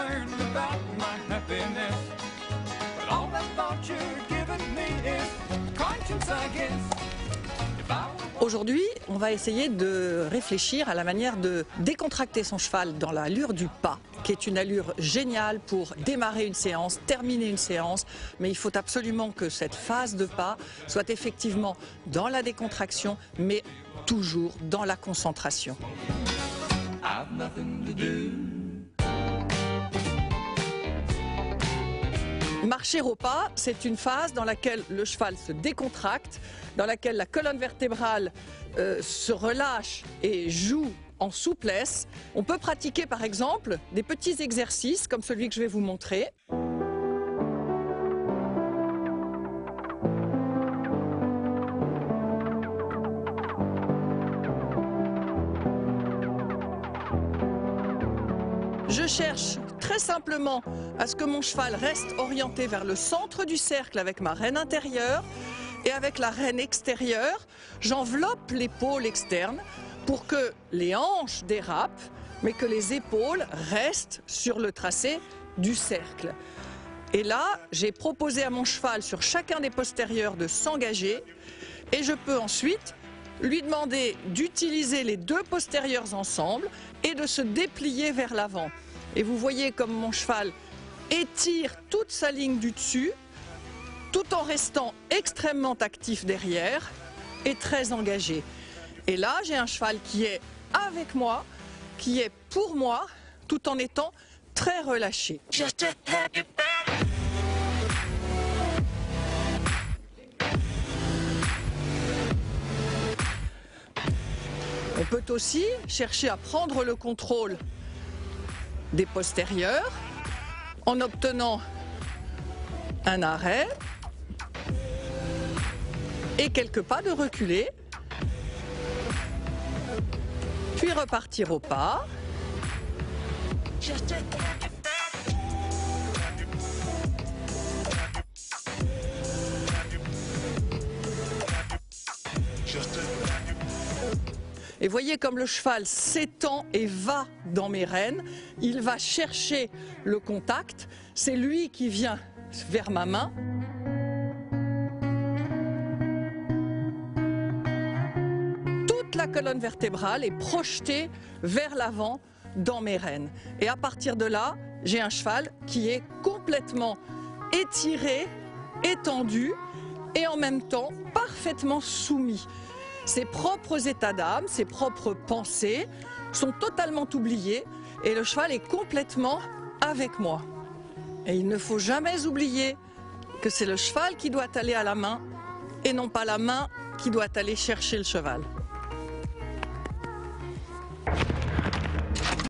concerned about my happiness. But all that thought you're giving me is conscience, I guess. Aujourd'hui, on va essayer de réfléchir à la manière de décontracter son cheval dans l'allure du pas, qui est une allure géniale pour démarrer une séance, terminer une séance, mais il faut absolument que cette phase de pas soit effectivement dans la décontraction, mais toujours dans la concentration. Marcher au pas, c'est une phase dans laquelle le cheval se décontracte, dans laquelle la colonne vertébrale se relâche et joue en souplesse. On peut pratiquer par exemple des petits exercices comme celui que je vais vous montrer. Je cherche très simplement à ce que mon cheval reste orienté vers le centre du cercle avec ma rêne intérieure et avec la rêne extérieure, j'enveloppe l'épaule externe pour que les hanches dérapent, mais que les épaules restent sur le tracé du cercle. Et là, j'ai proposé à mon cheval sur chacun des postérieurs de s'engager et je peux ensuite lui demander d'utiliser les deux postérieurs ensemble et de se déplier vers l'avant. Et vous voyez comme mon cheval étire toute sa ligne du dessus, tout en restant extrêmement actif derrière et très engagé. Et là, j'ai un cheval qui est avec moi, qui est pour moi, tout en étant très relâché. On peut aussi chercher à prendre le contrôle des postérieurs en obtenant un arrêt et quelques pas de reculer, puis repartir au pas. Et voyez comme le cheval s'étend et va dans mes rênes, il va chercher le contact, c'est lui qui vient vers ma main. Toute la colonne vertébrale est projetée vers l'avant dans mes rênes. Et à partir de là, j'ai un cheval qui est complètement étiré, étendu et en même temps parfaitement soumis. Ses propres états d'âme, ses propres pensées sont totalement oubliés et le cheval est complètement avec moi. Et il ne faut jamais oublier que c'est le cheval qui doit aller à la main et non pas la main qui doit aller chercher le cheval.